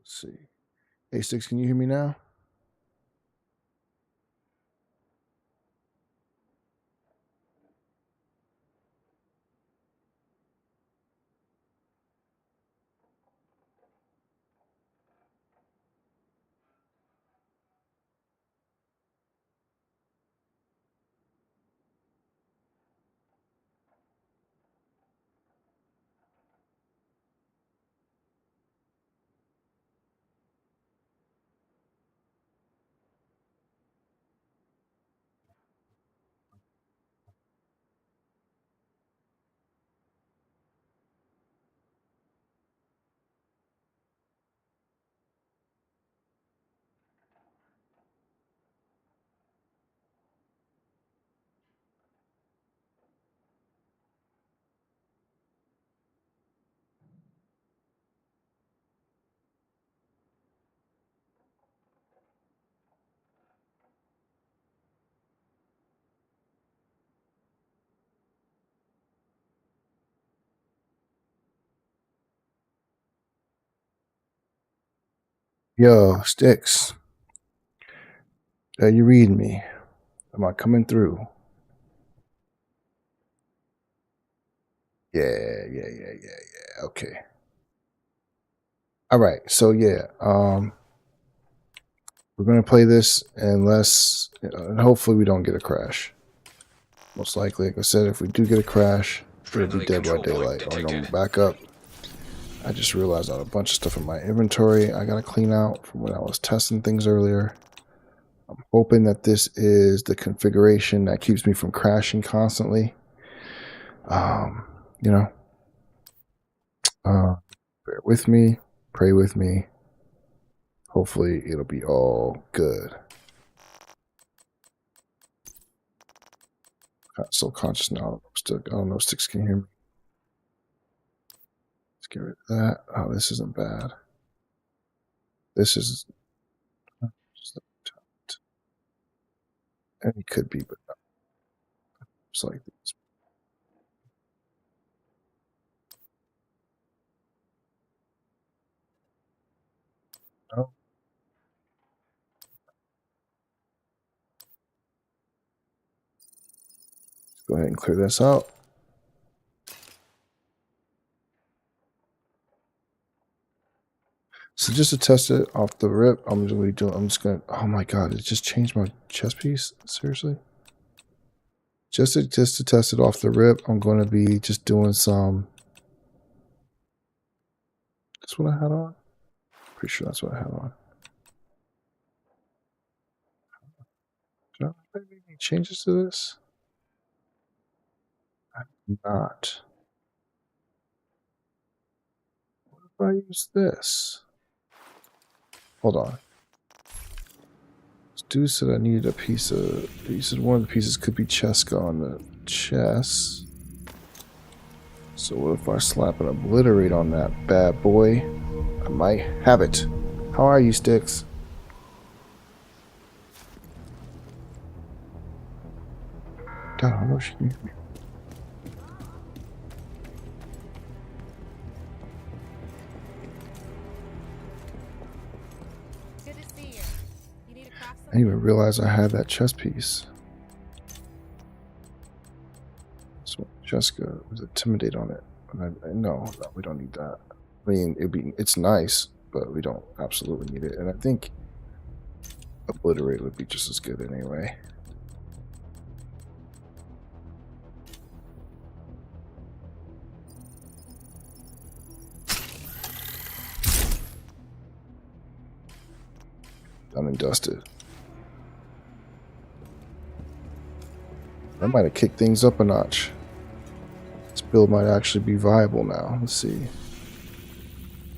Let's see. A6, can you hear me now? Yo, Sticks. Are you reading me? Am I coming through? Yeah. Okay. All right. So yeah, we're gonna play this unless, and hopefully we don't get a crash. Most likely, like I said, if we do get a crash, it'll be dead by daylight or normal backup. I just realized I have a bunch of stuff in my inventory I gotta clean out from when I was testing things earlier. I'm hoping that this is the configuration that keeps me from crashing constantly. You know, bear with me, pray with me. Hopefully it'll be all good. I'm so conscious now. I don't know if Sticks can hear me. Let's get rid of that. Oh, this isn't bad. This is and it could be, but no. It's like this. No. Let's go ahead and clear this out. So just to test it off the rip, I'm just gonna, oh my god, it just changed my chest piece? Seriously? Just to test it off the rip, I'm gonna be just doing some. That's what I had on? Pretty sure that's what I had on. Did I make any changes to this? I'm not. What if I use this? Hold on. This dude said I needed a piece of. He said one of the pieces could be Cheska on the chest. So what if I slap an obliterate on that bad boy? I might have it. How are you, Sticks? God, I know she can hear me. I didn't even realize I had that chest piece. So Jessica was intimidate on it. No, we don't need that. I mean, it's nice, but we don't absolutely need it. And I think obliterate would be just as good anyway. Done and dusted. I might have kicked things up a notch. This build might actually be viable now. Let's see.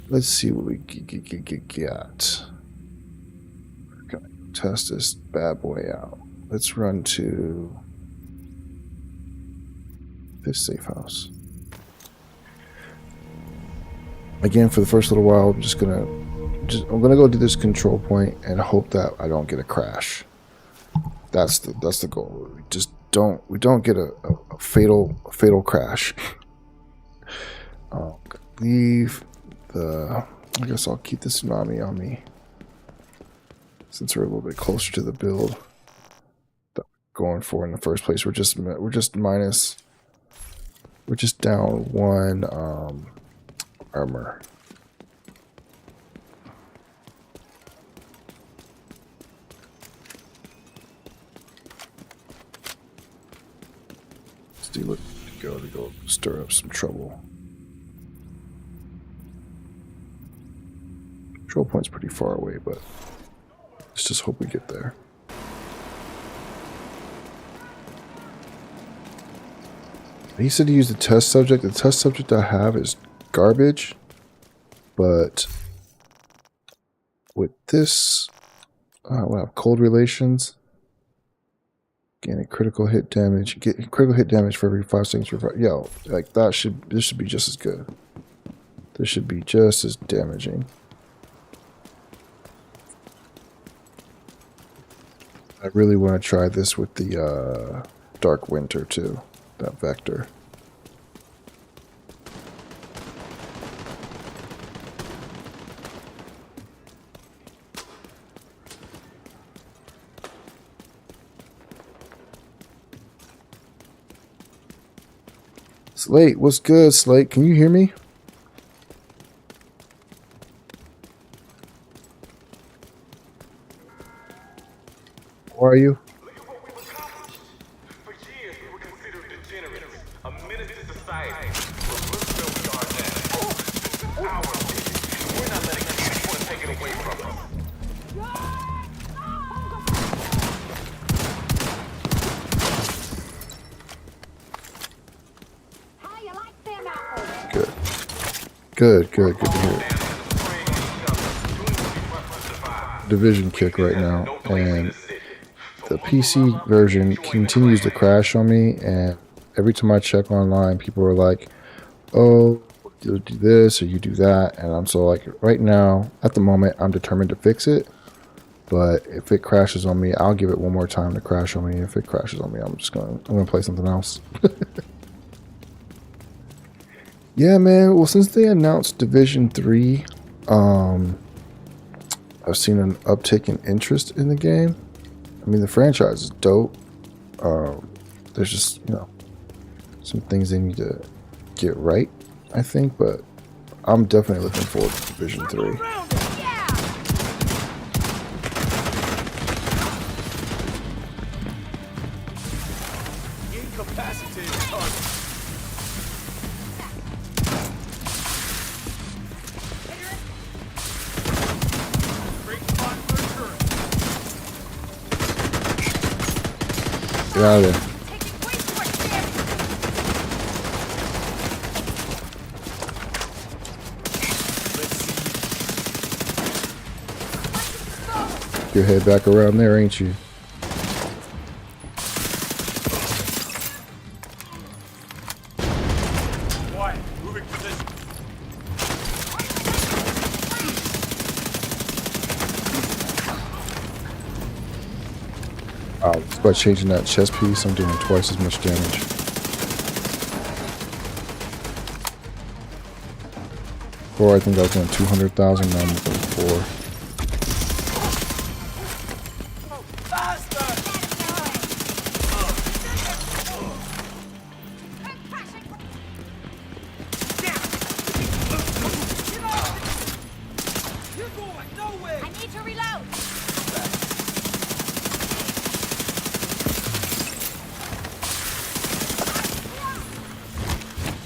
Let's see what we got. We're gonna test this bad boy out. Let's run to this safe house. Again, for the first little while, I'm gonna go to this control point and hope that I don't get a crash. That's the goal. We don't get a fatal crash. Leave the I guess I'll keep the tsunami on me since we're a little bit closer to the build that we're going for in the first place. We're just down 1 armor. Still look to go stir up some trouble. Control point's pretty far away, but let's just hope we get there. He said to use the test subject. The test subject I have is garbage, but with this, we'll have cold relations. Gain a critical hit damage. Get critical hit damage for every 5 seconds. Yo, like this should be just as good. This should be just as damaging. I really want to try this with the Dark Winter too, that vector. Slate, what's good, Slate? Can you hear me? How are you? Good to hear it. Division kick right now, and the PC version continues to crash on me, and every time I check online, people are like, oh, you do this or you do that, and I'm so like, right now, at the moment, I'm determined to fix it, but if it crashes on me, I'll give it one more time to crash on me. If it crashes on me, I'm gonna play something else. Yeah, man. Well, since they announced Division 3, I've seen an uptick in interest in the game. I mean, the franchise is dope. There's just, some things they need to get right, I think, but I'm definitely looking forward to Division 3. Get out of there. Your head back around there, ain't you? Moving position. By changing that chest piece, I'm doing twice as much damage. Before I think I was doing 200,000, now I'm doing 4.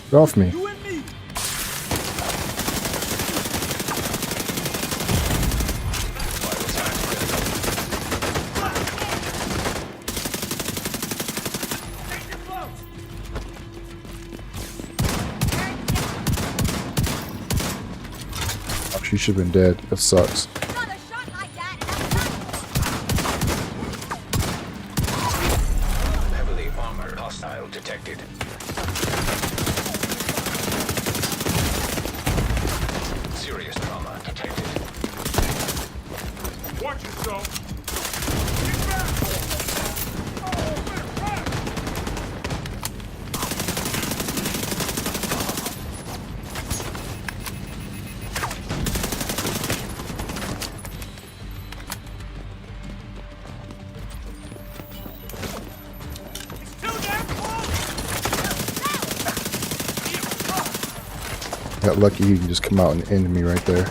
Get off me. Oh, she should have been dead. That sucks. Heavily armored hostile detected. Serious trauma detected. Watch yourself. Got lucky you can just come out and end me right there.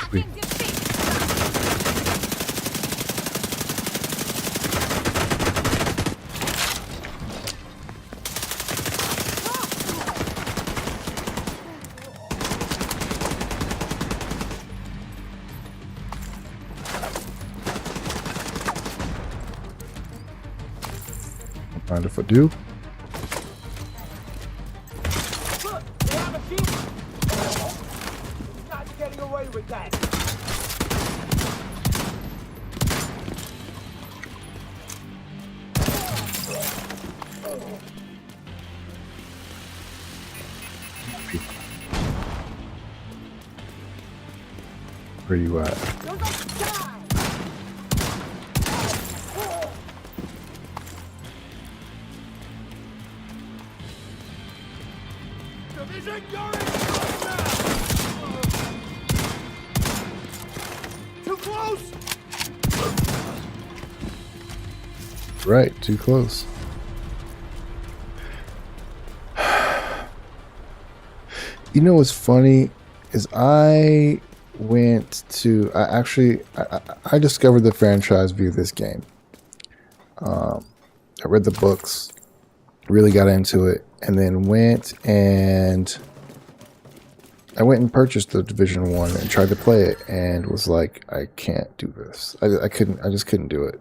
Sweet. Mind if I do? Look, they have a key. Not getting away with that. Where you at? You're gonna die. Division, you're in too close. Right, too close. You know what's funny is I discovered the franchise via this game. I read the books, really got into it, and then went and purchased the Division 1 and tried to play it and was like, I can't do this. I just couldn't do it.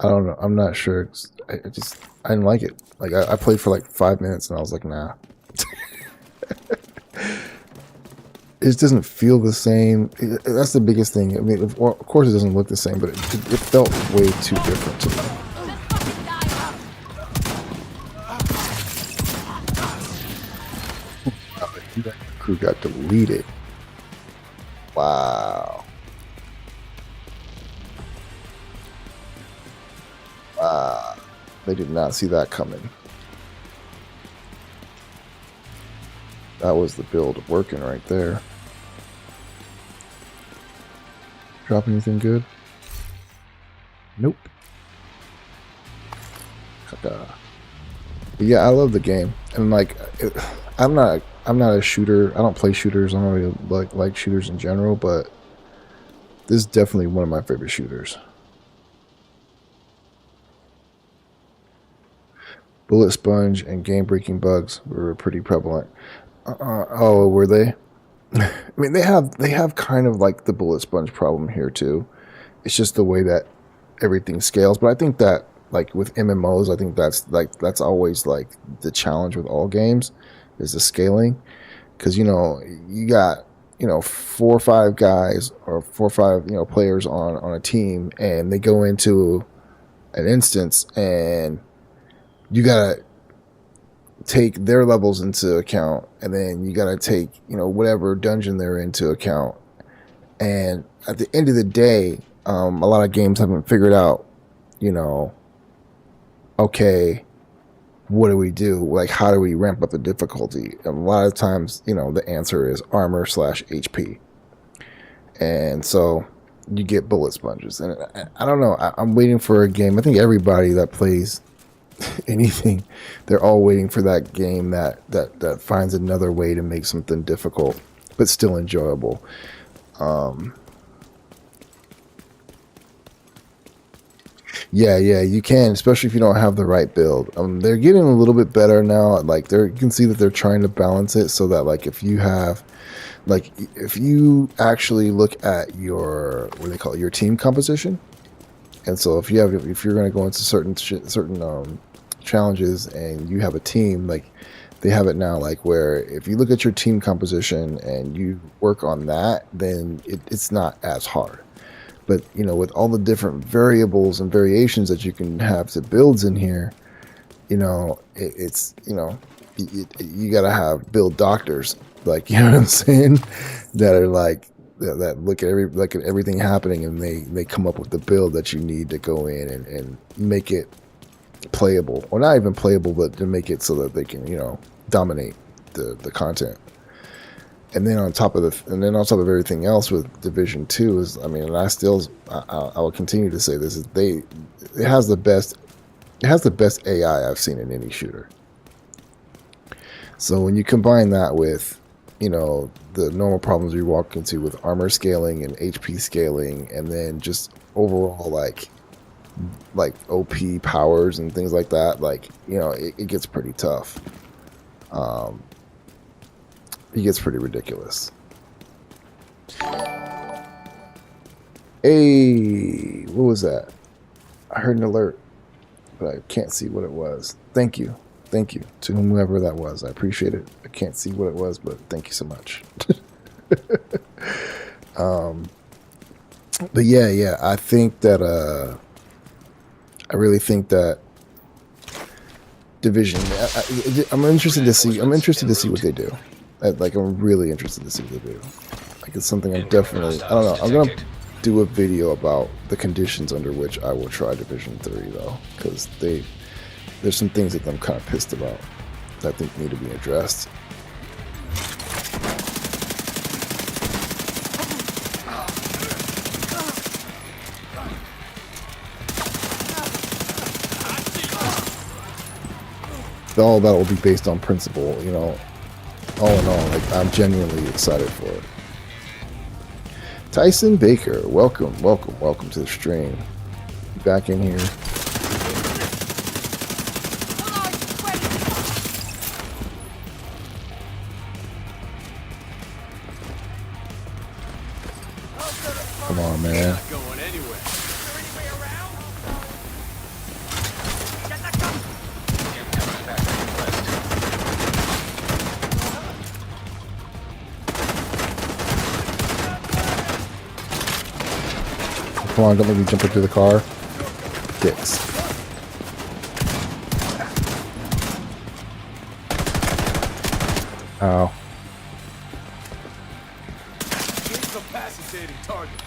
I don't know. I'm not sure. I didn't like it. Like I played for like 5 minutes and I was like, nah. It doesn't feel the same. That's the biggest thing. I mean, of course it doesn't look the same, but it felt way too different to me. That crew got deleted. Wow. Wow. They did not see that coming. That was the build working right there. Drop anything good? Nope. But yeah, I love the game, and like, I'm not a shooter. I don't play shooters. I don't really like shooters in general, but this is definitely one of my favorite shooters. Bullet sponge and game-breaking bugs were pretty prevalent. Oh, were they? I mean, they have kind of like the bullet sponge problem here too. It's just the way that everything scales. But I think that like with MMOs, I think that's always like the challenge with all games is the scaling, because you got 4 or 5 guys or 4 or 5 players on a team, and they go into an instance, and you gotta take their levels into account, and then you got to take whatever dungeon they're into account. And at the end of the day, a lot of games haven't figured out okay, what do we do, like how do we ramp up the difficulty? And a lot of times the answer is armor / HP, and so you get bullet sponges. And I don't know, I'm waiting for a game. I think everybody that plays anything, they're all waiting for that game that finds another way to make something difficult but still enjoyable. Yeah, you can, especially if you don't have the right build. They're getting a little bit better now. Like you can see that they're trying to balance it so that like if you actually look at your your team composition. And so if you're going to go into certain challenges and you have a team, like they have it now, like where if you look at your team composition and you work on that, then it's not as hard. But with all the different variables and variations that you can have to builds in here, you gotta have build doctors, like, you know what I'm saying, that are like that look at everything happening, and they come up with the build that you need to go in and make it playable, or not even playable, but to make it so that they can dominate the content. And then on top of everything else with Division 2 is, I mean, and I will continue to say this, is it has the best it has the best AI I've seen in any shooter. So when you combine that with, you know, the normal problems you walk into with armor scaling and HP scaling, and then just overall like OP powers and things like that, like, you know, it gets pretty tough. It gets pretty ridiculous. Hey, what was that? I heard an alert, but I can't see what it was. Thank you. Thank you to whomever that was. I appreciate it. I can't see what it was, but thank you so much. But yeah, I think that I really think that Division. I'm interested to see. I'm interested to see what they do. Like, I'm really interested to see what they do. Like, it's something I'm definitely. I don't know. I'm gonna do a video about the conditions under which I will try Division 3 though, because there's some things that I'm kind of pissed about that I think need to be addressed. All that will be based on principle, you know. All in all, like, I'm genuinely excited for it. Tyson Baker, welcome to the stream. Back in here. Come on, man. Come on, don't let me jump into the car. Dicks. Ow. Incapacitating target.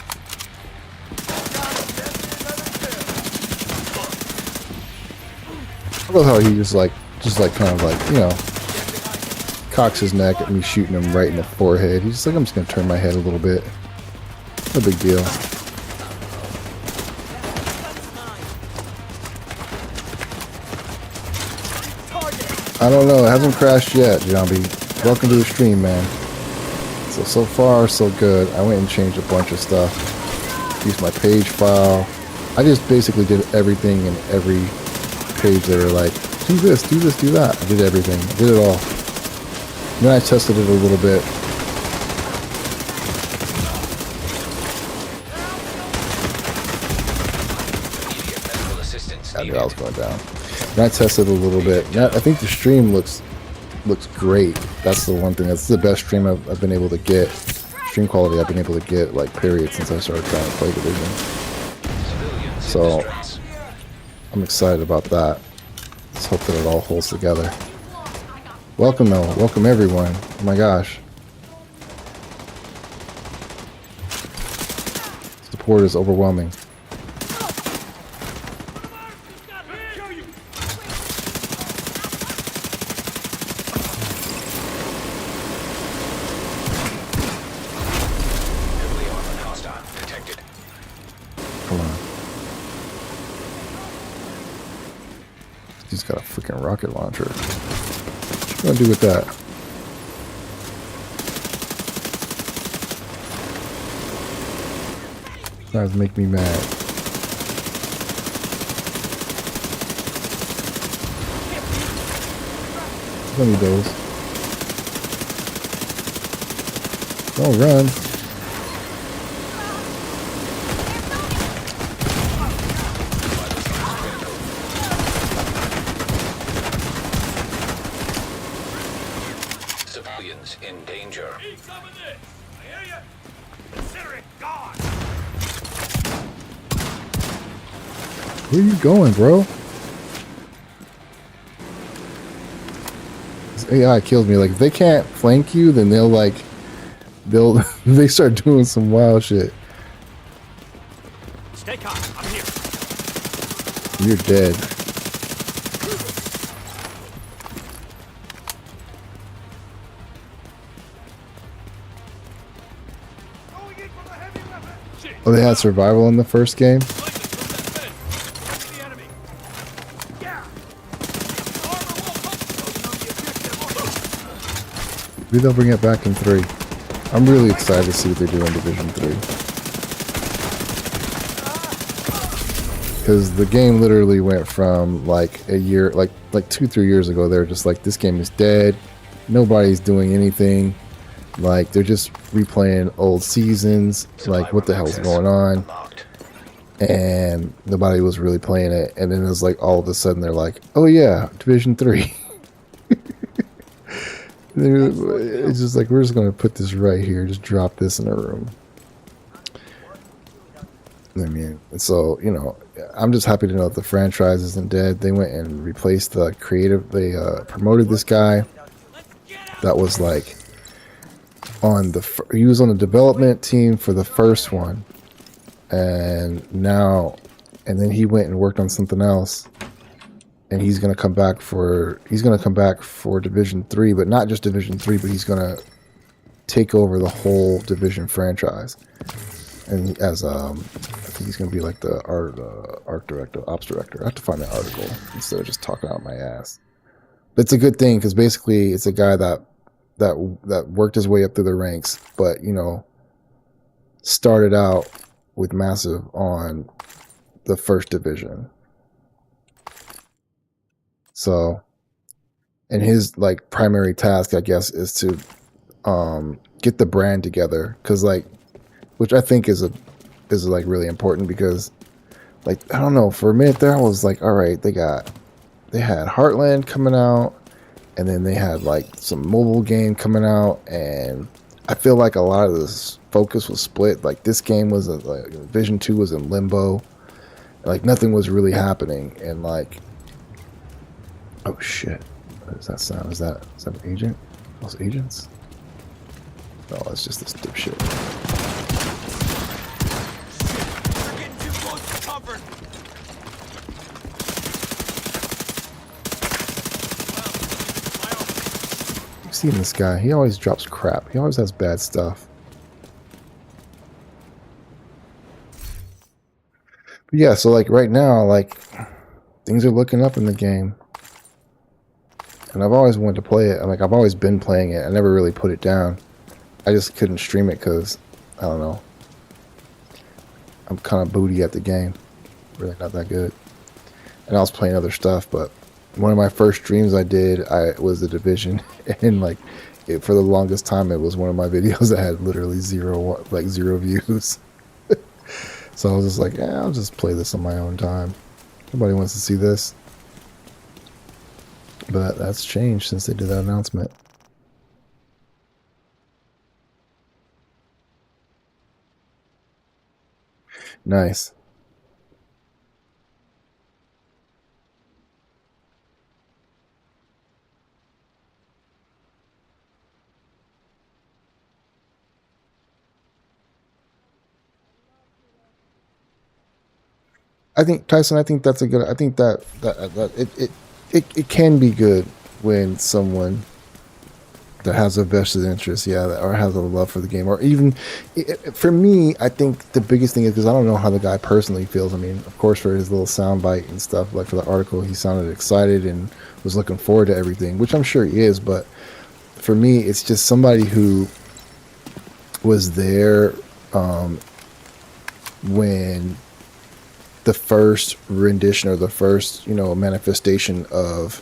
I love how he just like kind of like, you know, cocks his neck at me shooting him right in the forehead. He's just like, I'm just gonna turn my head a little bit. No big deal. I don't know. It hasn't crashed yet, Zombie. Welcome to the stream, man. So far, so good. I went and changed a bunch of stuff. Used my page file. I just basically did everything in every page. They were like, do this, do that. I did everything. I did it all. And then I tested it a little bit. I knew I was going down. And I tested a little bit. I think the stream looks great. That's the one thing. That's the best stream I've been able to get. Stream quality I've been able to get, like, period, since I started trying to play Division. So I'm excited about that. Let's hope that it all holds together. Welcome though. Welcome everyone. Oh my gosh. Support is overwhelming. He's got a freaking rocket launcher. What do I do with that? That make me mad. Let me those. Don't run. In danger. Need some of this. I hear you. Consider it gone. Where you going, bro? This AI kills me. Like, if they can't flank you, then they start doing some wild shit. Stay calm. I'm here. You're dead. Oh, they had survival in the first game? The enemy. Yeah. Maybe they'll bring it back in 3. I'm really excited to see what they do in Division 3. Because the game literally went from like a year, like 2-3 years ago, they're just like, this game is dead. Nobody's doing anything. Like, they're just replaying old seasons. Like, what the hell's going on? And nobody was really playing it. And then it was like, all of a sudden, they're like, oh yeah, Division 3. It's just like, we're just going to put this right here. Just drop this in a room. I mean, so, you know, I'm just happy to know that the franchise isn't dead. They went and replaced the creative. They promoted this guy that was like he was on the development team for the first one, and then he went and worked on something else, and he's gonna come back for Division 3, but not just Division 3, but he's gonna take over the whole Division franchise. And as I think he's gonna be like the art director, ops director. I have to find that article instead of just talking out my ass. But it's a good thing because basically it's a guy that worked his way up through the ranks, but you know, started out with Massive on the first division. So, and his like primary task, I guess, is to get the brand together, because like, which I think is like really important, because like, I don't know, for a minute there I was like, all right, they had Heartland coming out, and then they had like some mobile game coming out, and I feel like a lot of this focus was split. Like, this game was like Division 2 was in limbo, like nothing was really happening. And like, oh shit, what does that sound? Is that an agent? Those agents? No, it's just this dipshit. We're getting too close to cover. You've seen this guy, he always drops crap. He always has bad stuff. But yeah, so like right now, like things are looking up in the game. And I've always wanted to play it. Like, I've always been playing it. I never really put it down. I just couldn't stream it because, I don't know, I'm kind of booty at the game. Really not that good. And I was playing other stuff, but one of my first streams I did, was the Division, and like, for the longest time, it was one of my videos that had literally zero views. So I was just like, yeah, I'll just play this on my own time. Nobody wants to see this. But that's changed since they did that announcement. Nice. I think, Tyson, I think that's a good, I think that it can be good when someone that has a vested interest, or has a love for the game, or even, for me, I think the biggest thing is, because I don't know how the guy personally feels. I mean, of course, for his little soundbite and stuff, like for the article, he sounded excited and was looking forward to everything, which I'm sure he is. But for me, it's just somebody who was there when the first rendition, or the first, manifestation of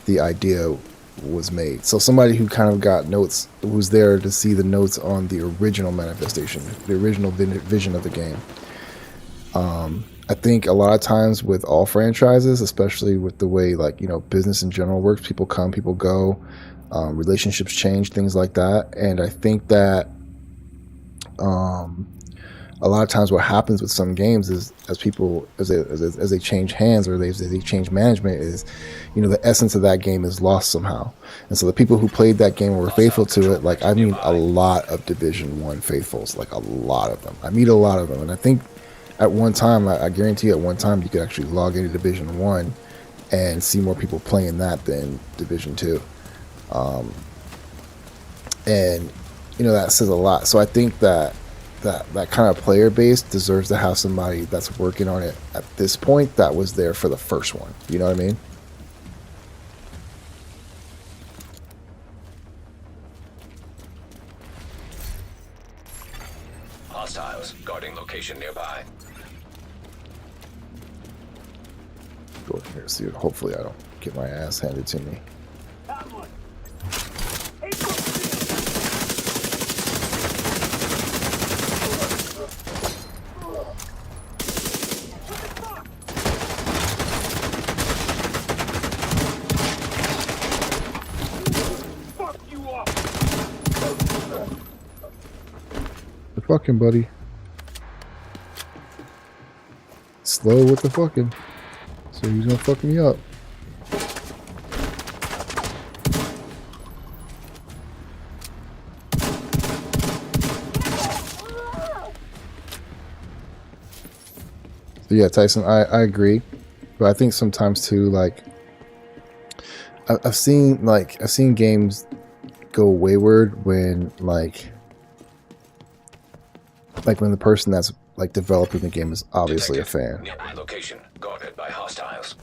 the idea was made. So somebody who kind of got notes, who's there to see the notes on the original manifestation, the original vision of the game. I think a lot of times with all franchises, especially with the way, like, business in general works, people come, people go, relationships change, things like that. And I think that a lot of times what happens with some games is, as they change hands, or as they change management, is, the essence of that game is lost somehow. And so the people who played that game and were faithful to it, like, I mean, a lot of Division 1 faithfuls, like a lot of them. I meet a lot of them. And I think at one time, I guarantee at one time, you could actually log into Division 1 and see more people playing that than Division 2. And, that says a lot. So I think that kind of player base deserves to have somebody that's working on it at this point that was there for the first one. You know what I mean? location nearby. Go in here, see. Hopefully, I don't get my ass handed to me. That one. Fuck you up. The fucking buddy. Slow with the fucking. So he's gonna fuck me up. So yeah, Tyson, I agree, but I think sometimes too, like I've seen games go wayward when like when the person that's like developing the game is obviously a fan. Nearby location guarded by hostiles.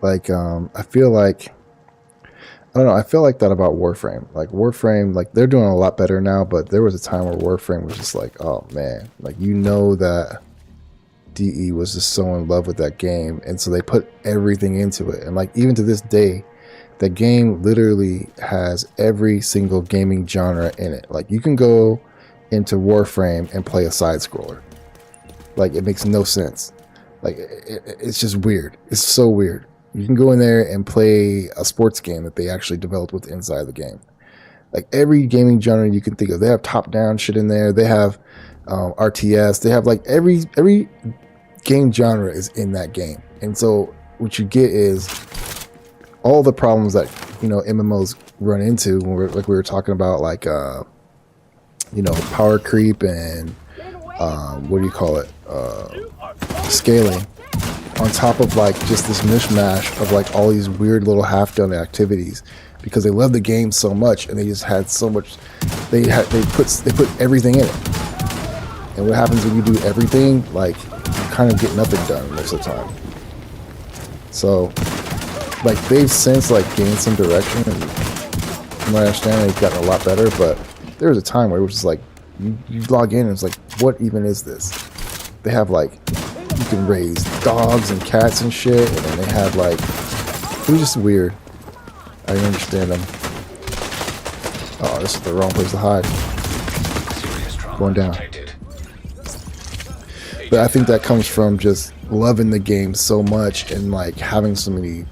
Like I feel like I don't know, I feel like that about Warframe. Like Warframe, like they're doing a lot better now, but there was a time where Warframe was just like, oh man, like you know that DE was just so in love with that game, and so they put everything into it. And like even to this day, the game literally has every single gaming genre in it. Like you can go into Warframe and play a side scroller. Like it makes no sense. Like it's just weird. It's so weird. You can go in there and play a sports game that they actually developed with inside the game. Like every gaming genre you can think of. They have top-down shit in there. They have RTS. They have like every game genre is in that game. And so what you get is all the problems that, you know, MMOs run into when we were talking about, like you know, power creep and what do you call it, scaling, on top of like just this mishmash of like all these weird little half-done activities, because they love the game so much and they just had so much. They put everything in it. And what happens when you do everything? Like you kind of get nothing done most of the time. So like they've since like gained some direction, and from what I understand, they've gotten a lot better. But there was a time where it was just like you log in and it's like, what even is this? They have like, you can raise dogs and cats and shit, and then they have like, it was just weird. I didn't understand them. Oh, this is the wrong place to hide. Going down. But I think that comes from just loving the game so much and like having so many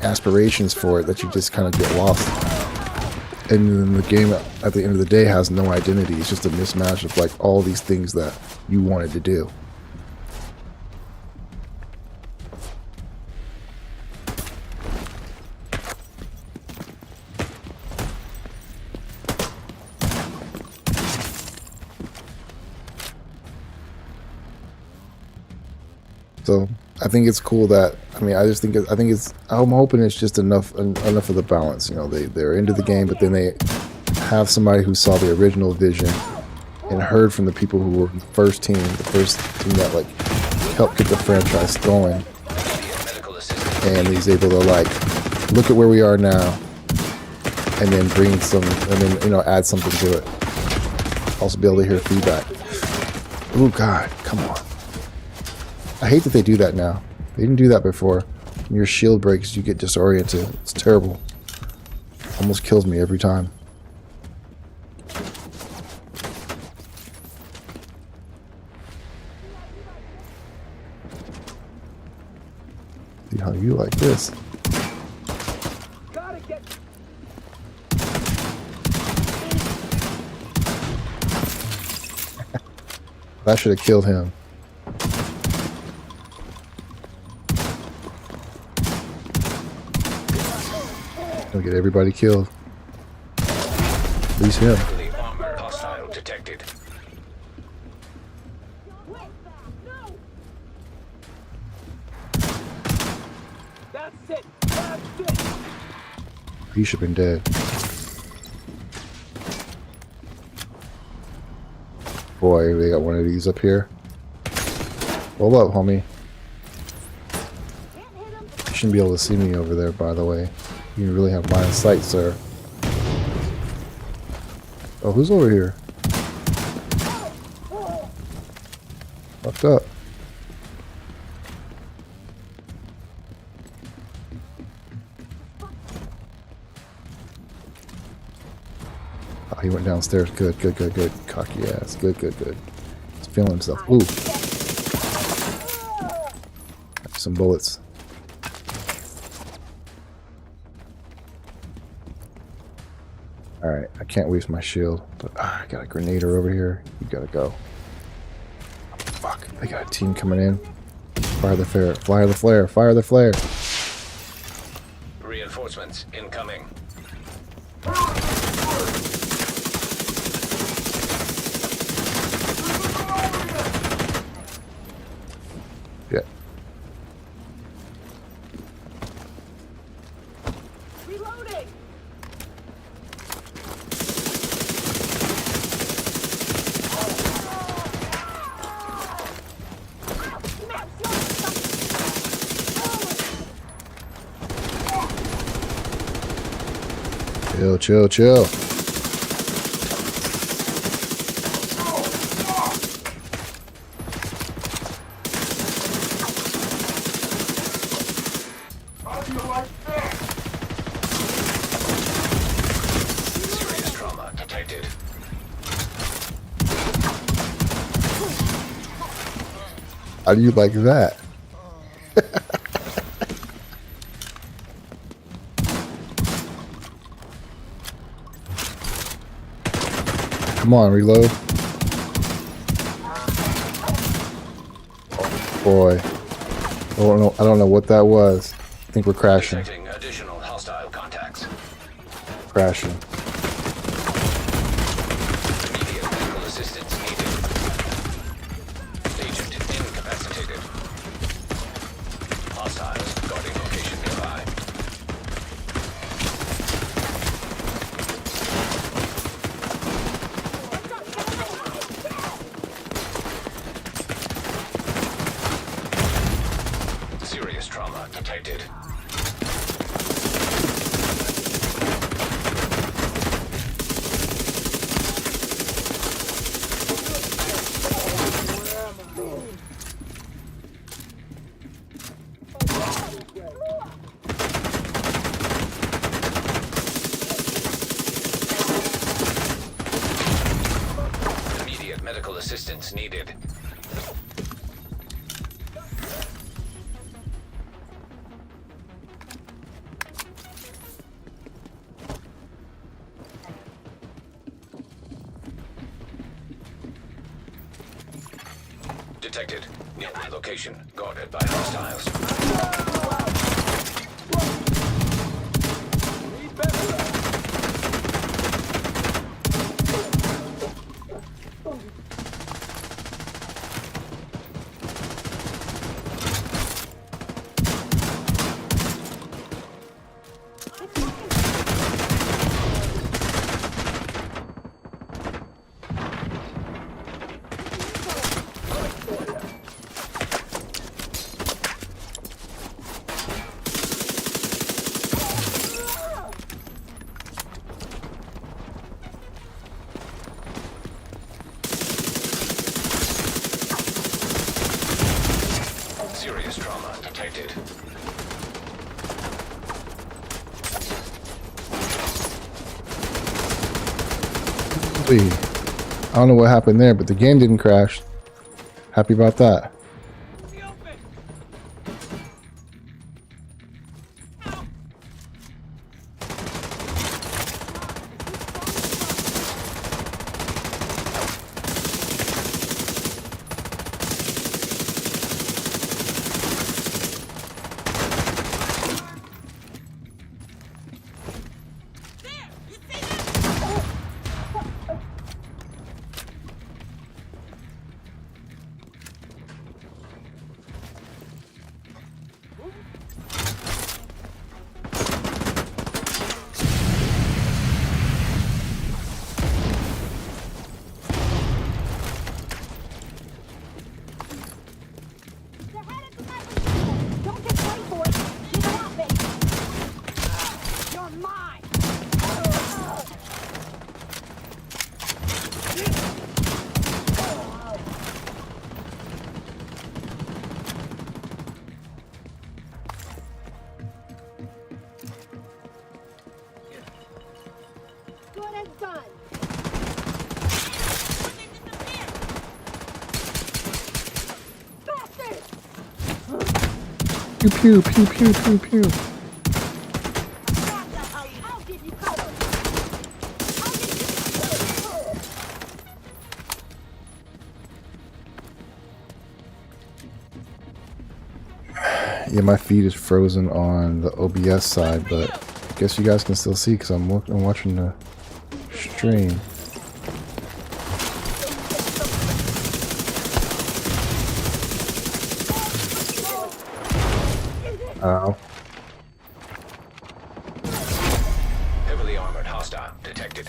aspirations for it that you just kind of get lost. And then the game at the end of the day has no identity. It's just a mismatch of like all these things that you wanted to do. So I think it's cool that, I mean, I'm hoping it's just enough of the balance. You know, they're into the game, but then they have somebody who saw the original vision and heard from the people who were the first team that like helped get the franchise going, and he's able to like look at where we are now and then bring some, and then, you know, add something to it. Also be able to hear feedback. Oh God, come on. I hate that they do that now. They didn't do that before. When your shield breaks, you get disoriented. It's terrible. Almost kills me every time. See how you like this. That should have killed him. I'll get everybody killed. At least him. Armor hostile detected. That's it. That's it. He should have been dead. Boy, they got one of these up here. Hold up, homie. You shouldn't be able to see me over there, by the way. You really have line of sight, sir. Oh, who's over here? Fucked up. Oh, he went downstairs. Good, good, good, good. Cocky ass. Good, good, good. He's feeling himself. Ooh. Some bullets. Alright, I can't waste my shield. But I got a grenader over here. You gotta go. Fuck, they got a team coming in. Fire the flare. Fire the flare. Fire the flare. Reinforcements incoming. Yeah. Reloading. Chill, chill, chill. Serious trauma detected. How do you like that? Come on, reload. Oh boy. I don't know what that was. I think we're crashing. Detecting additional hostile contacts. Crashing. Immediate medical assistance needed. Agent incapacitated. Hostiles guarding location nearby. Serious trauma detected. Immediate medical assistance needed. Detected. Nearby location guarded by hostiles. Serious trauma detected. I don't know what happened there, but the game didn't crash. Happy about that. The open. Good as done. Bastard! Pew pew pew pew pew pew. I'll give you cover. I'll give you cover. Yeah, my feed is frozen on the OBS side, but I guess you guys can still see because I'm watching the stream. Ow. Heavily armored hostile detected.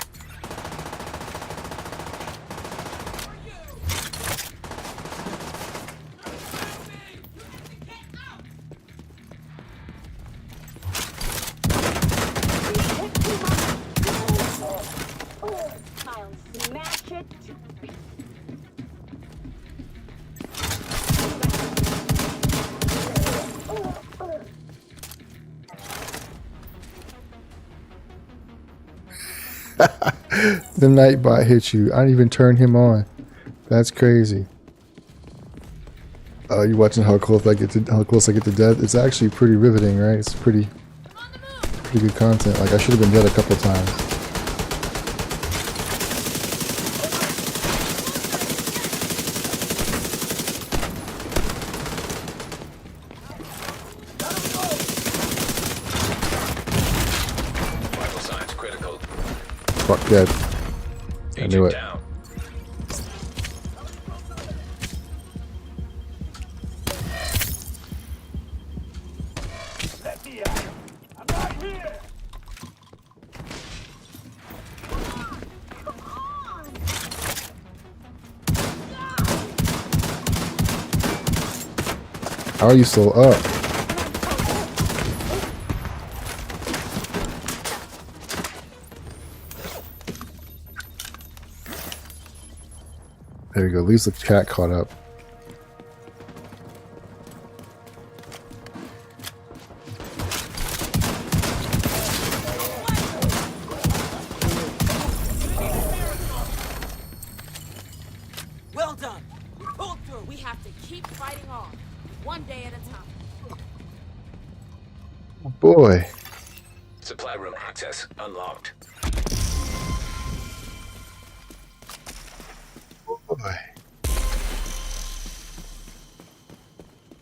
I'll smash it. The Nightbot hit you. I didn't even turn him on. That's crazy. You watching how close I get to death? It's actually pretty riveting, right? It's pretty good content. Like I should have been dead a couple times. Vital signs critical. Fuck dead. I knew Agent it. down. Let me out. I'm right here. How are you still up? There you go. At least the cat caught up. Well done. Pull through. We have to keep fighting on, one day at a time. Oh boy. Supply room access unlocked. Oh boy.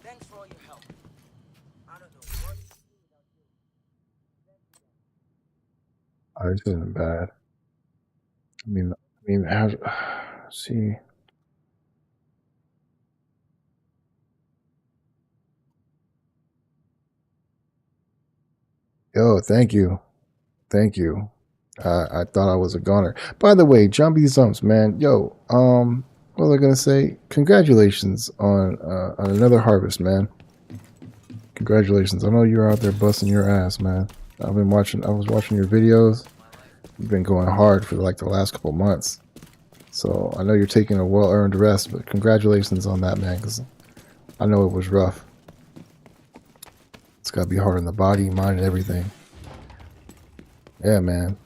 Thanks for all your help. I don't know what to do without you. Oh, this isn't bad. I mean, how? See. Yo, thank you. I thought I was a goner. By the way, Jumpy Zumps, man. Yo, what was I gonna say? Congratulations on another harvest, man. Congratulations. I know you're out there busting your ass, man. I was watching your videos. You've been going hard for like the last couple months. So I know you're taking a well-earned rest, but congratulations on that, man, because I know it was rough. It's got to be hard on the body, mind, and everything. Yeah, man.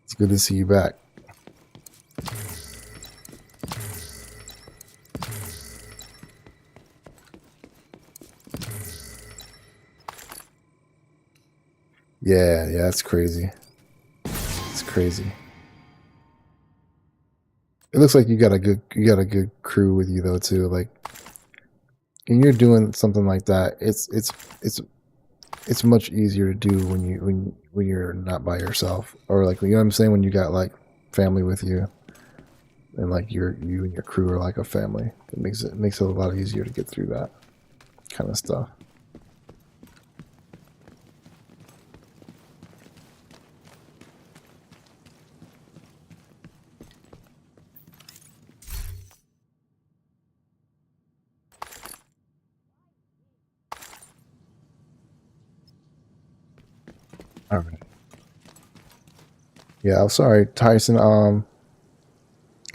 It's good to see you back. Yeah, that's crazy. It's crazy. It looks like you got a good crew with you though too. Like, when you're doing something like that, it's much easier to do when you're not by yourself, or like, you know what I'm saying, when you got like family with you, and like you and your crew are like a family. It makes it a lot easier to get through that kind of stuff. All right. Yeah, I'm sorry, Tyson. I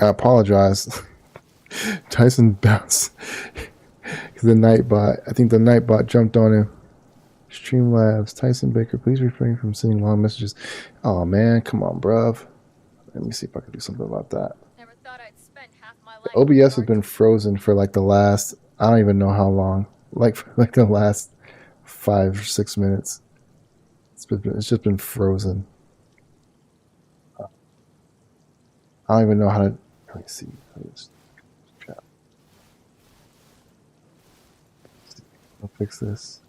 apologize. Tyson bounced. The Nightbot. I think the Nightbot jumped on him. Streamlabs. Tyson Baker, please refrain from sending long messages. Oh man, come on, bruv. Let me see if I can do something about that. Never thought I'd spend half my The life. OBS has been frozen for like the last, I don't even know how long. Like for like the last 5 or 6 minutes. It's just been frozen. I don't even know how to. Let me see. I'll fix this.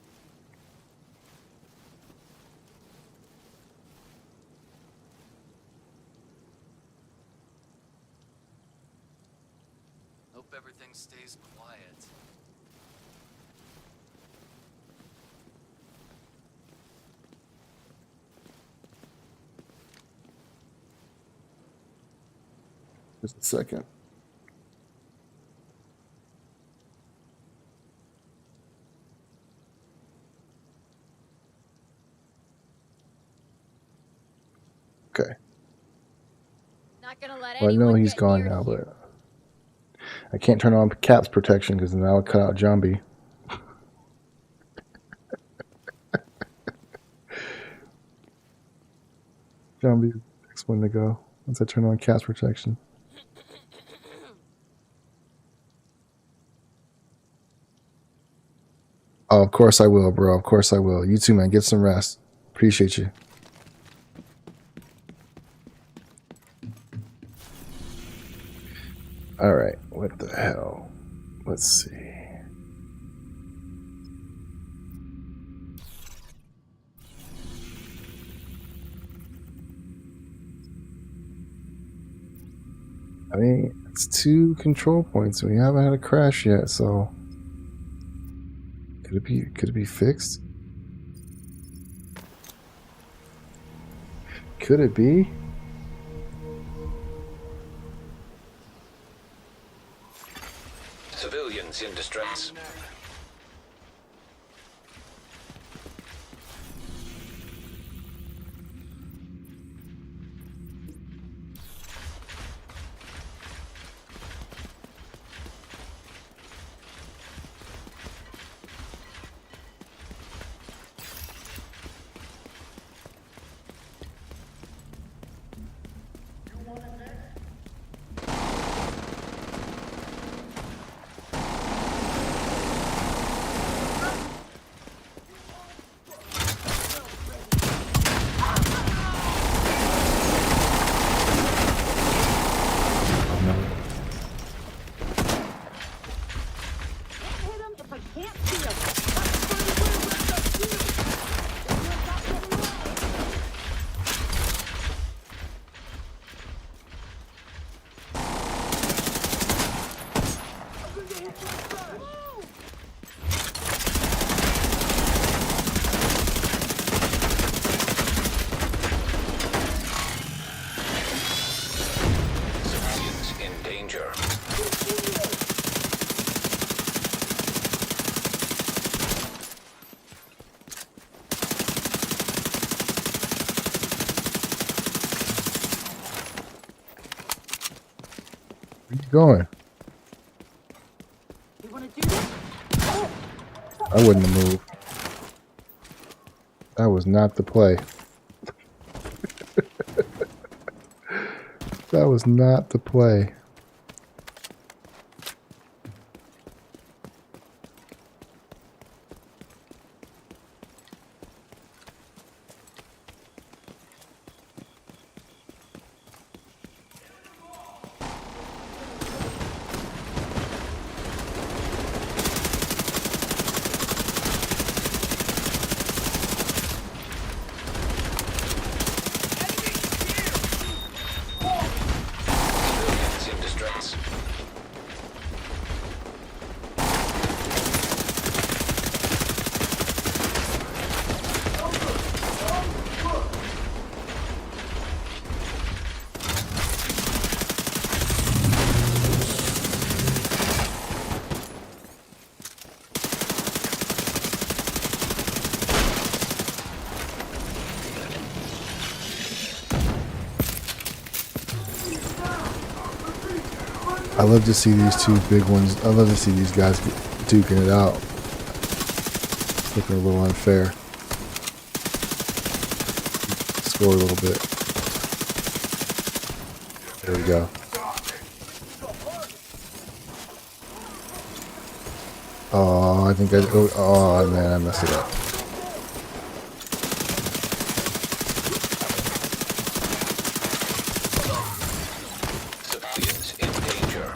Hope everything stays quiet. Just a second. Okay. Not gonna let Well, I know anyone he's get gone near now, here. but I can't turn on caps protection because then I would cut out Zombie. Zombie, next one to go once I turn on caps protection. Oh, of course I will, bro. Of course I will. You too, man. Get some rest. Appreciate you. All right. What the hell? Let's see. I mean, it's 2 control points. We haven't had a crash yet, so could it be fixed? Could it be? Civilians in distress. Hit him if I can't see him. Civilians in danger. Where you going? You wanna do this? I wouldn't have moved. That was not the play. That was not the play. Civilians in I love to see these two big ones. I love to see these guys duking it out. Looking a little unfair. Score a little bit. There we go. Oh, I think oh man, I messed it up. Civilians in danger.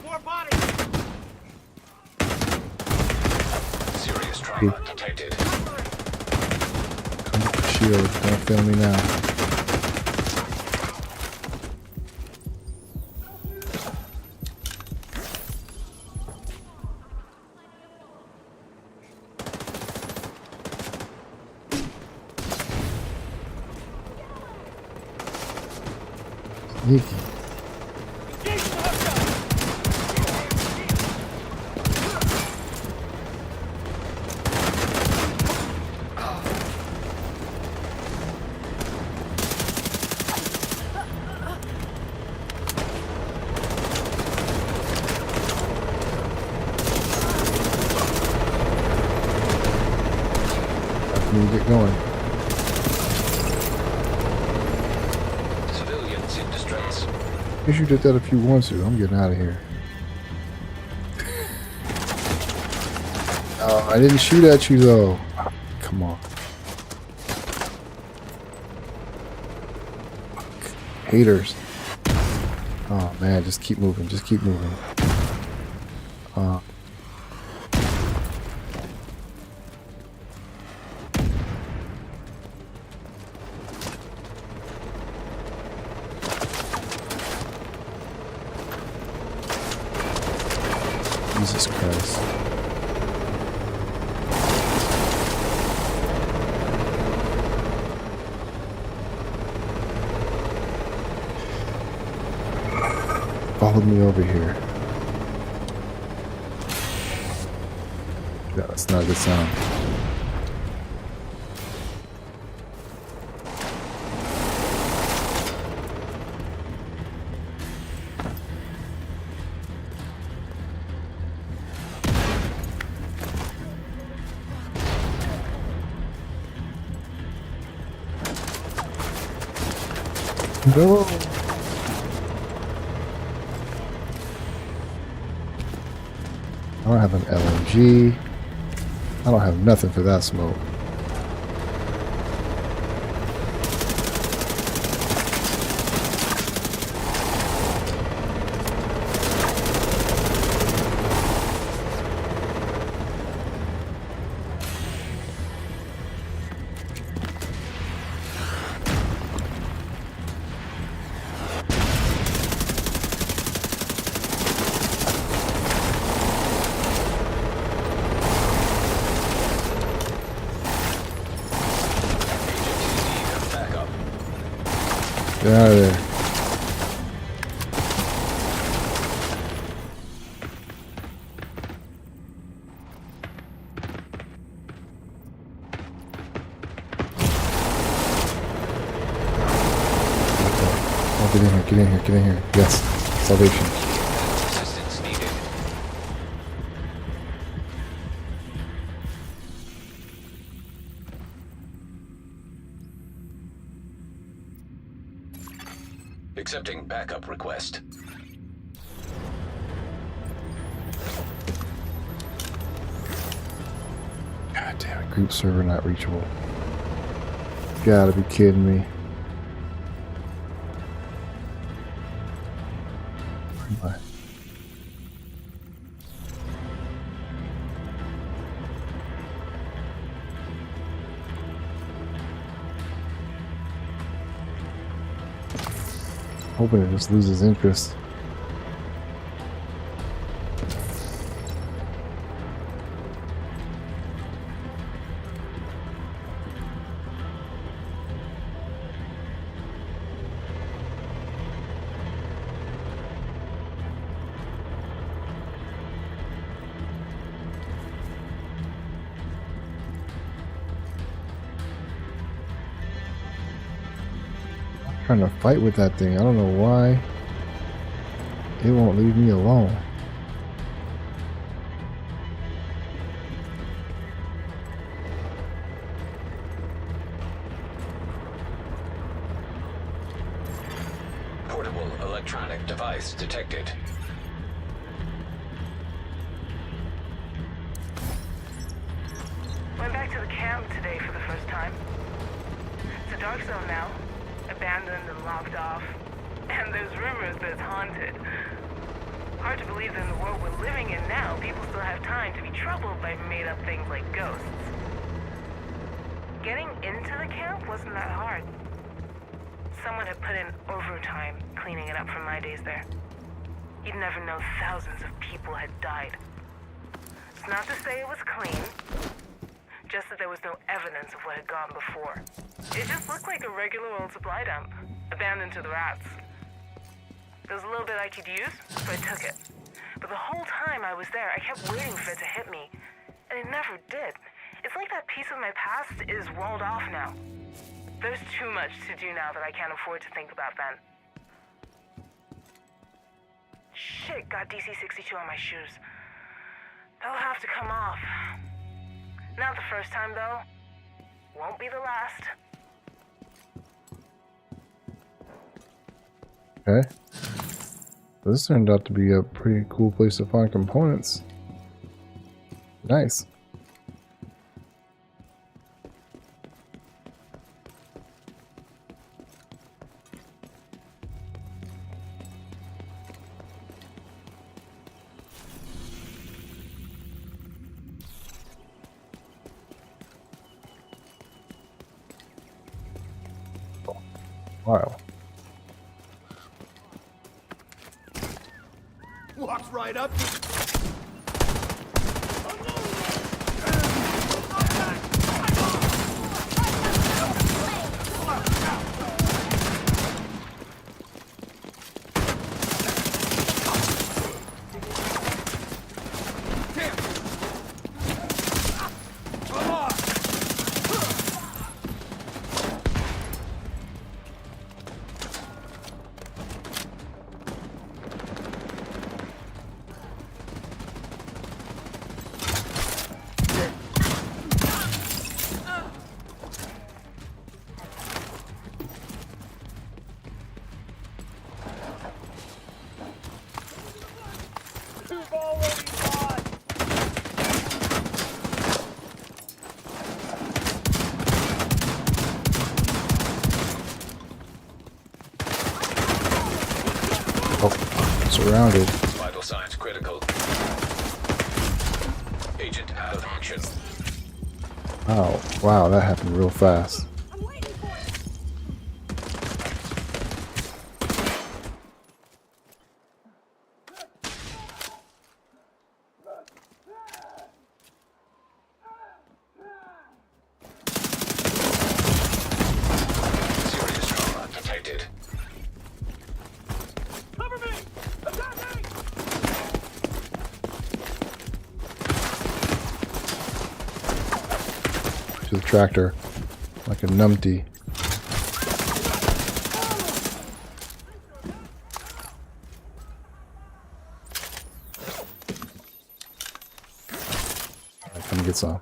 More bodies! Serious trauma detected. Shield, don't fail me now. Sneaky. How can you get going? Civilians in distress. You should did that if you want to. I'm getting out of here. Oh, I didn't shoot at you though. Come on. Haters. Oh man, just keep moving. Just keep moving. Jesus Christ. Follow me over here. Yeah, that's not a good sound. No. I don't have an LMG. I don't have nothing for that smoke. Get out of there. Oh, get in here, get in here, get in here. Yes, salvation. Assistance needed. Accepting backup request. God damn it, group server not reachable. Gotta be kidding me. Bye. Hoping it just loses interest. Trying to fight with that thing. I don't know why. It won't leave me alone. Portable electronic device detected. Went back to the camp today for the first time. It's a dark zone now, abandoned and locked off. And there's rumors that it's haunted. Hard to believe that in the world we're living in now, people still have time to be troubled by made-up things like ghosts. Getting into the camp wasn't that hard. Someone had put in overtime cleaning it up from my days there. You'd never know thousands of people had died. It's not to say it was clean, just that there was no evidence of what had gone before. It just looked like a regular old supply dump, abandoned to the rats. There was a little bit I could use, so I took it. But the whole time I was there, I kept waiting for it to hit me, and it never did. It's like that piece of my past is walled off now. There's too much to do now that I can't afford to think about then. Shit, got DC-62 on my shoes. They'll have to come off. Not the first time, though. Won't be the last. Okay. This turned out to be a pretty cool place to find components. Nice. Wow. Walks right up. Surrounded. Vital signs critical. Agent out of action. Oh, wow, that happened real fast. I'm waiting for it. Serious trauma detected. Cover me! Attacking! To the tractor. Like a numpty. Alright, come get some.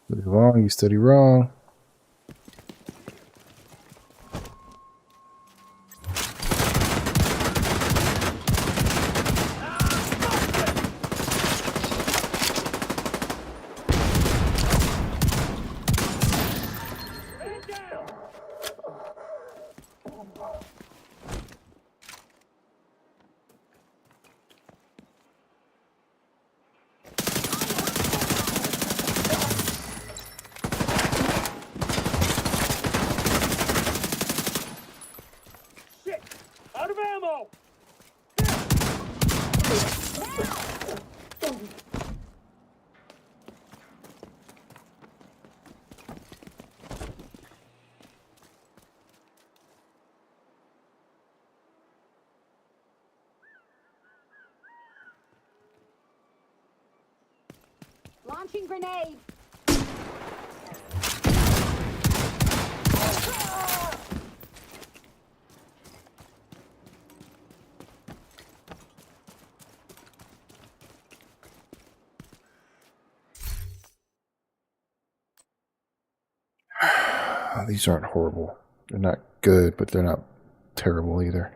Steady wrong, you steady wrong. Launching grenade. Oh, these aren't horrible. They're not good, but they're not terrible either.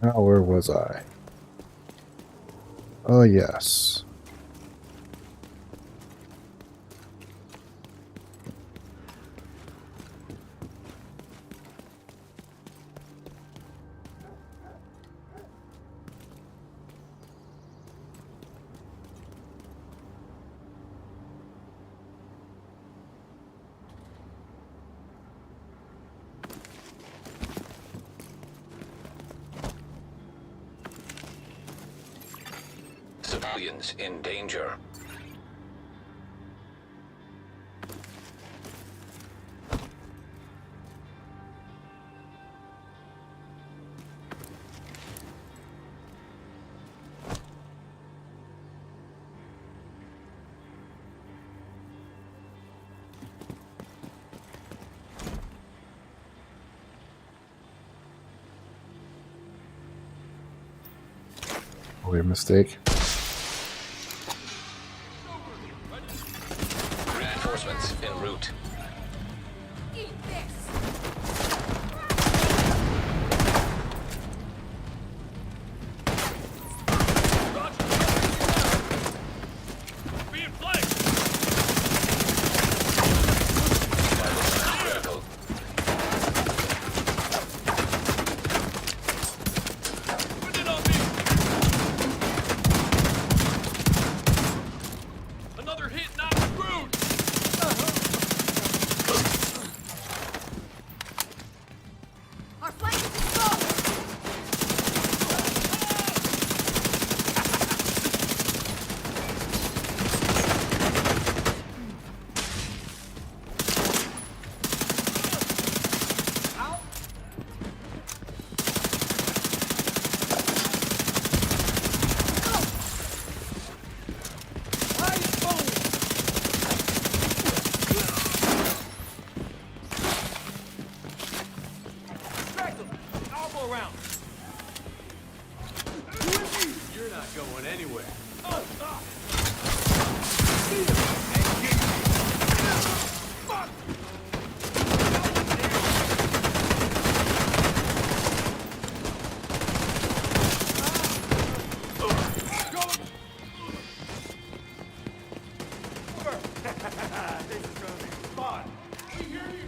Now, where was I? Oh, yes. Civilians in danger. Probably a mistake. Reinforcements en route. Eat this! Being flanked! Critical. Put it on me! Another hit and I'm screwed! Our flank is exposed! Distract them! Elbow round! You're not going anywhere. This is gonna be fun. We hear you.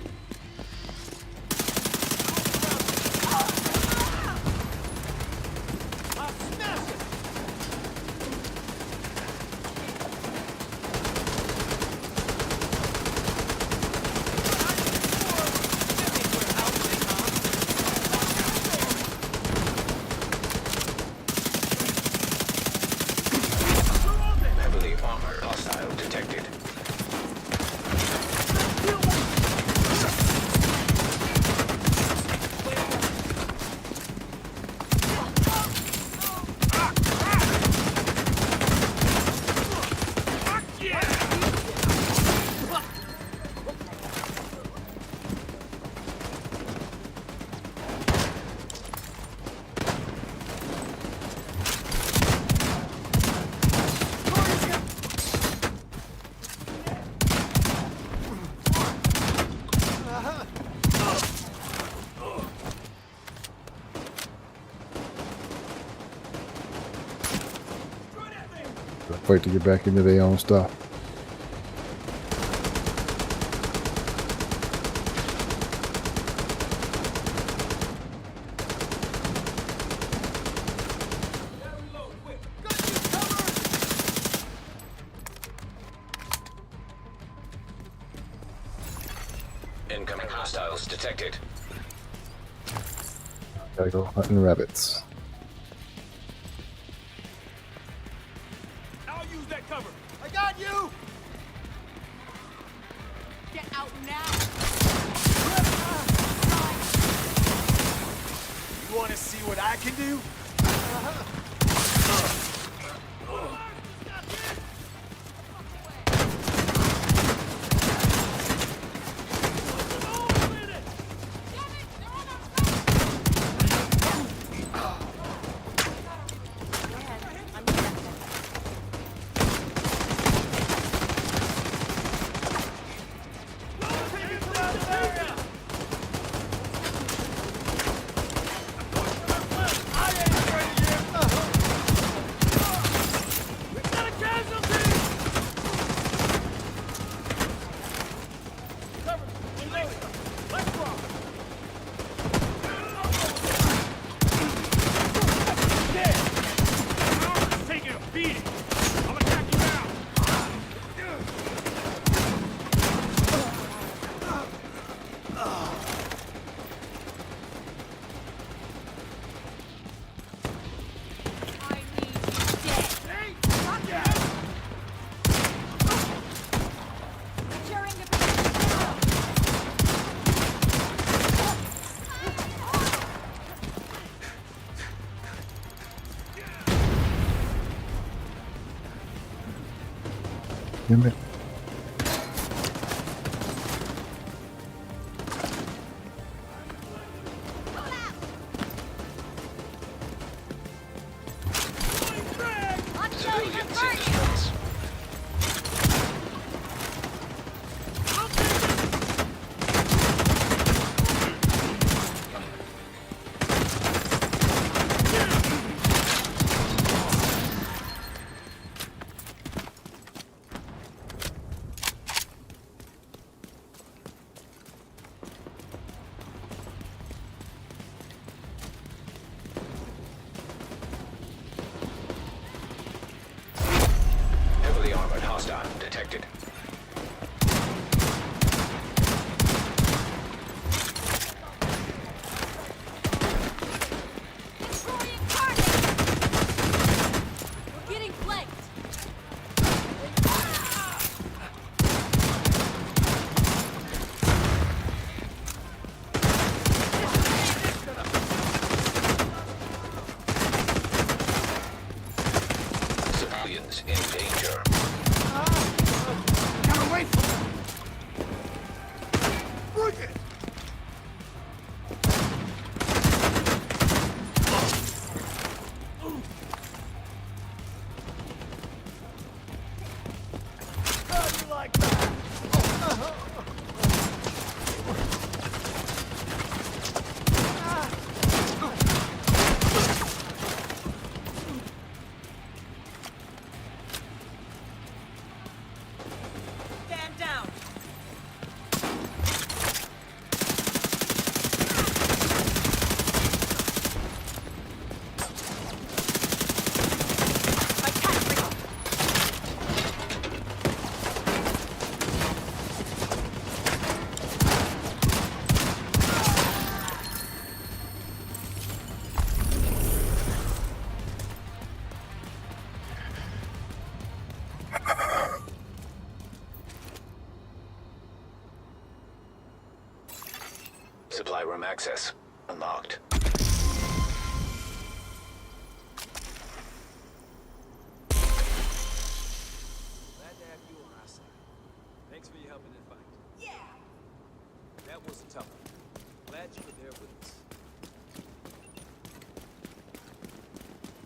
I'll smash it. Heavily armored hostile detected. Kill fight to get back into their own stuff. Incoming hostiles detected. Gotta go hunting rabbits. I'll use that cover. I got you. Get out now! You want to see what I can do? Damn it. Civilians in distress. Heavily armored hostile detected. Destroying target! We're getting flanked! Civilians in danger. Get away from me! Bring it! How do you like that? Stand down! Supply room access unlocked. Glad to have you on our side. Thanks for your help in this fight. Yeah! That was a tough one. Glad you were there with us.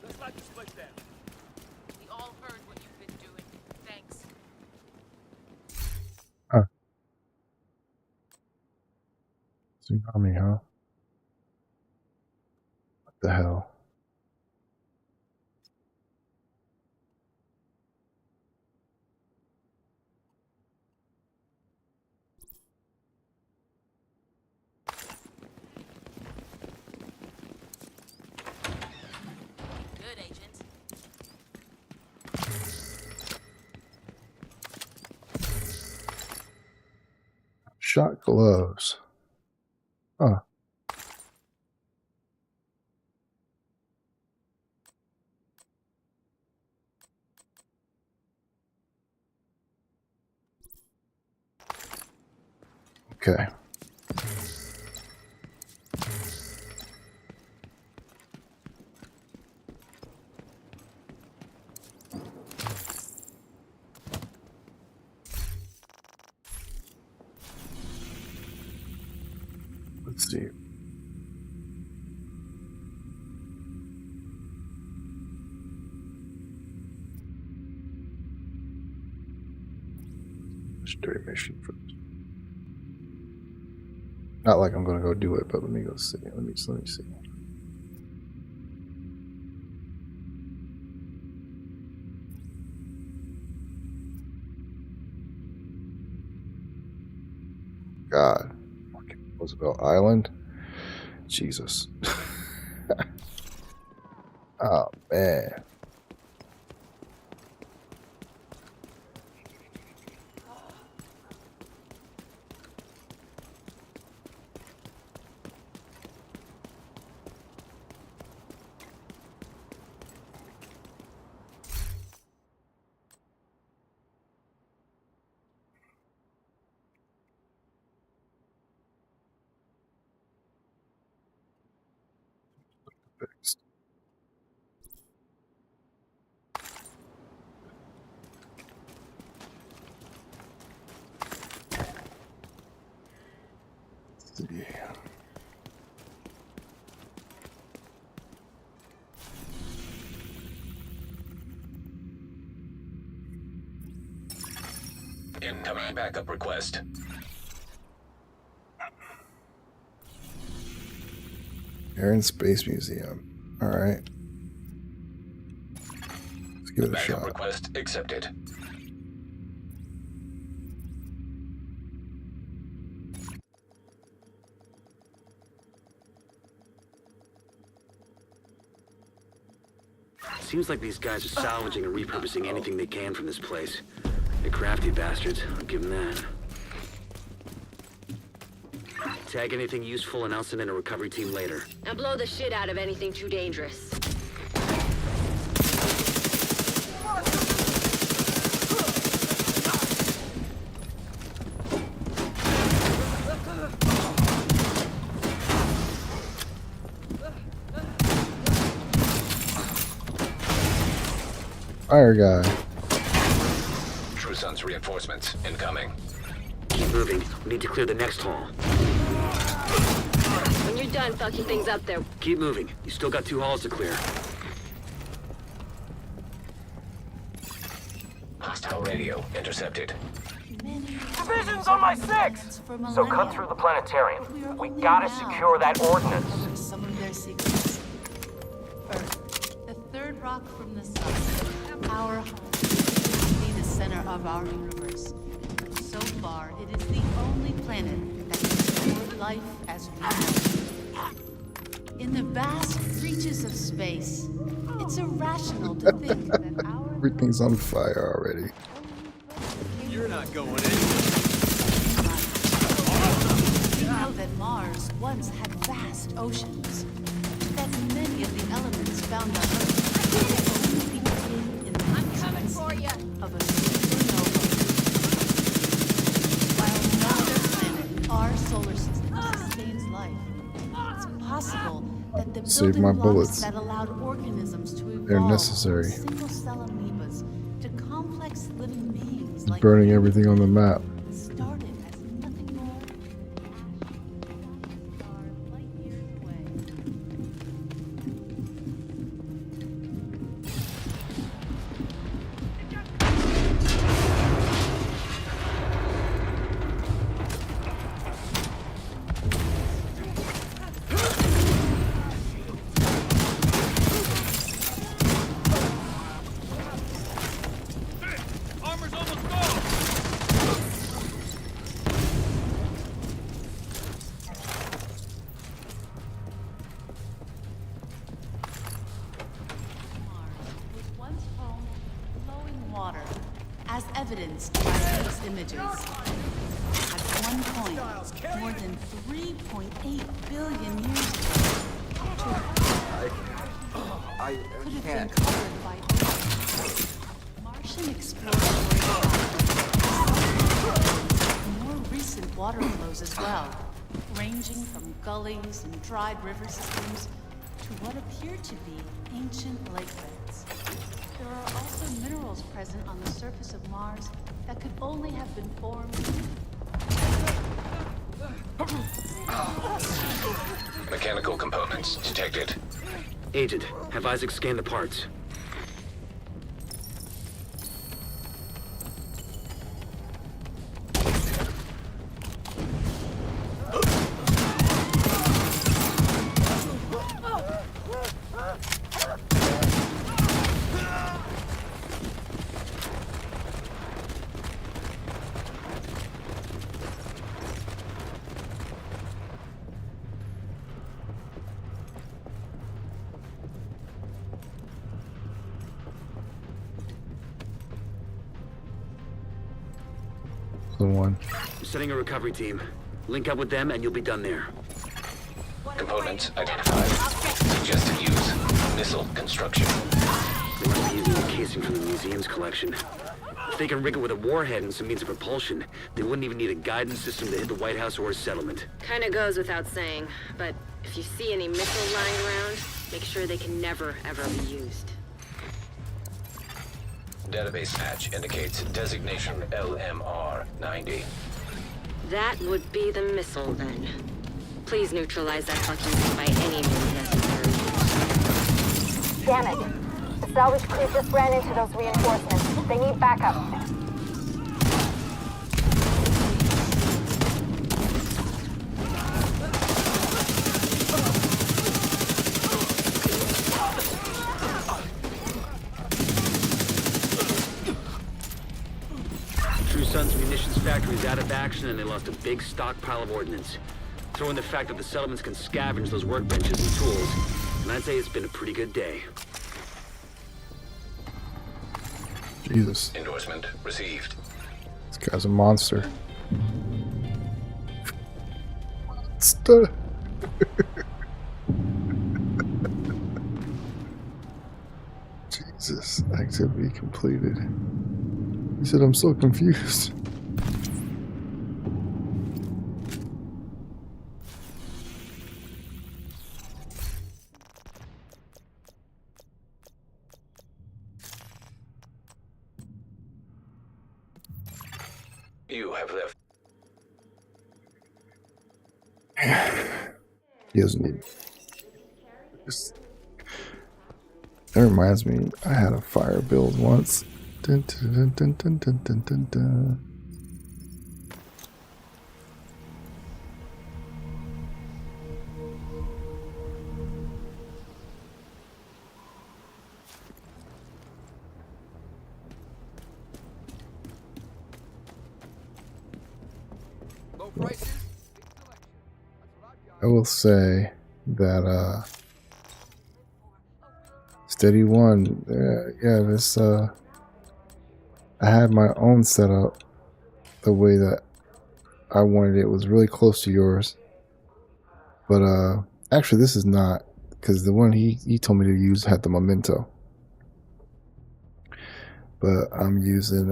Let's lock this place down. We all heard what you've been doing. Thanks. Tsunami, huh? What the hell? Shot gloves. Huh. Okay. Let's see. Legendary mission first. Not like I'm gonna go do it, but let me go see. Let me see. God. Roosevelt Island. Jesus. Oh man. Fixed. Let's see. Incoming backup request. Air and Space Museum. All right. Let's give it a Backup shot. request accepted. Seems like these guys are salvaging and repurposing anything they can from this place. They're crafty bastards, I'll give them that. Tag anything useful and I'll send in a recovery team later. And blow the shit out of anything too dangerous. Fire guy. True Sun's reinforcements incoming. Keep moving. We need to clear the next hall. When you're done fucking things up there, Keep moving. You still got 2 halls to clear. Hostile radio intercepted. Division's on my 6! So cut through the planetarium. We gotta secure that ordnance. Some of their secrets. Earth, the third rock from the sun. Our home. Be the center of our universe. So far, it is the only planet that can support life as we know it. In the vast reaches of space, it's irrational to think that our Everything's on fire already. You're not going anywhere. We know that Mars once had vast oceans. That many of the elements found on Earth could only be created in the Coming for you. of a supernova. While no other planet, our solar system sustains life, it's possible that the Save building my blocks bullets. that allowed organisms to evolve They're necessary. from single-cell amoebas to complex living beings like Burning everything on the map. started as nothing more than are light years away. Armor's almost gone! Mars was once home to flowing water, as evidenced by these images. At one point, more than 3.8 billion years ago, I could have been can't. covered by ocean. Martian exploratory more recent water flows as well, ranging from gullies and dried river systems to what appear to be ancient lake beds. There are also minerals present on the surface of Mars that could only have been formed. Mechanical components detected. Agent, have Isaac scan the parts. The one. Setting a recovery team. Link up with them and you'll be done there. Components identified. Suggested use. Missile construction. They must be using a casing from the museum's collection. If they can rig it with a warhead and some means of propulsion, they wouldn't even need a guidance system to hit the White House or a settlement. Kinda goes without saying, but if you see any missiles lying around, make sure they can never, ever be used. Database match indicates designation LMR 90. That would be the missile, then. Please neutralize that fucking thing by any means necessary. Damn it. The salvage crew just ran into those reinforcements. They need backup. True Sun's munitions factory is out of action and they lost a big stockpile of ordnance. Throw in the fact that the settlements can scavenge those workbenches and tools, and I'd say it's been a pretty good day. Jesus. Endorsement received. This guy's a monster. Monster. Jesus. Activity completed. He said, I'm so confused. You have left. He doesn't need. That reminds me, I had a fire build once. Dun, dun, dun, dun, dun, dun, dun, dun. Low prices, big selection. That's what I've got. I will say that Steady One, yeah, this I had my own setup the way that I wanted it. It was really close to yours, but actually this is not, because the one he told me to use had the memento, but I'm using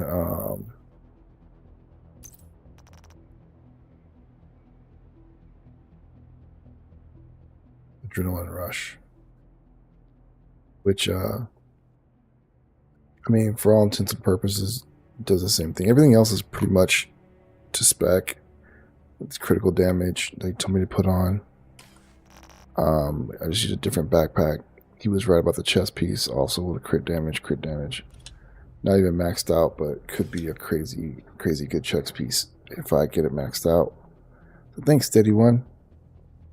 Adrenaline Rush, which I mean, for all intents and purposes, does the same thing. Everything else is pretty much to spec. It's critical damage they told me to put on. I just used a different backpack. He was right about the chest piece, also with a crit damage. Not even maxed out, but could be a crazy good chest piece if I get it maxed out. So thanks, Steady One.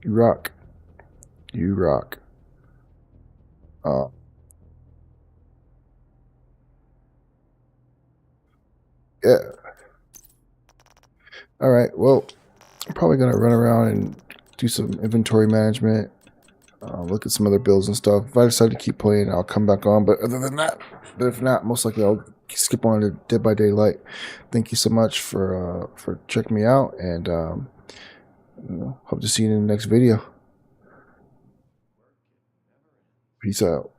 You rock. You rock. Yeah. Alright, well, I'm probably going to run around and do some inventory management, look at some other builds and stuff. If I decide to keep playing, I'll come back on, but other than that, but if not, most likely I'll skip on to Dead by Daylight. Thank you so much for checking me out, and hope to see you in the next video. Peace out.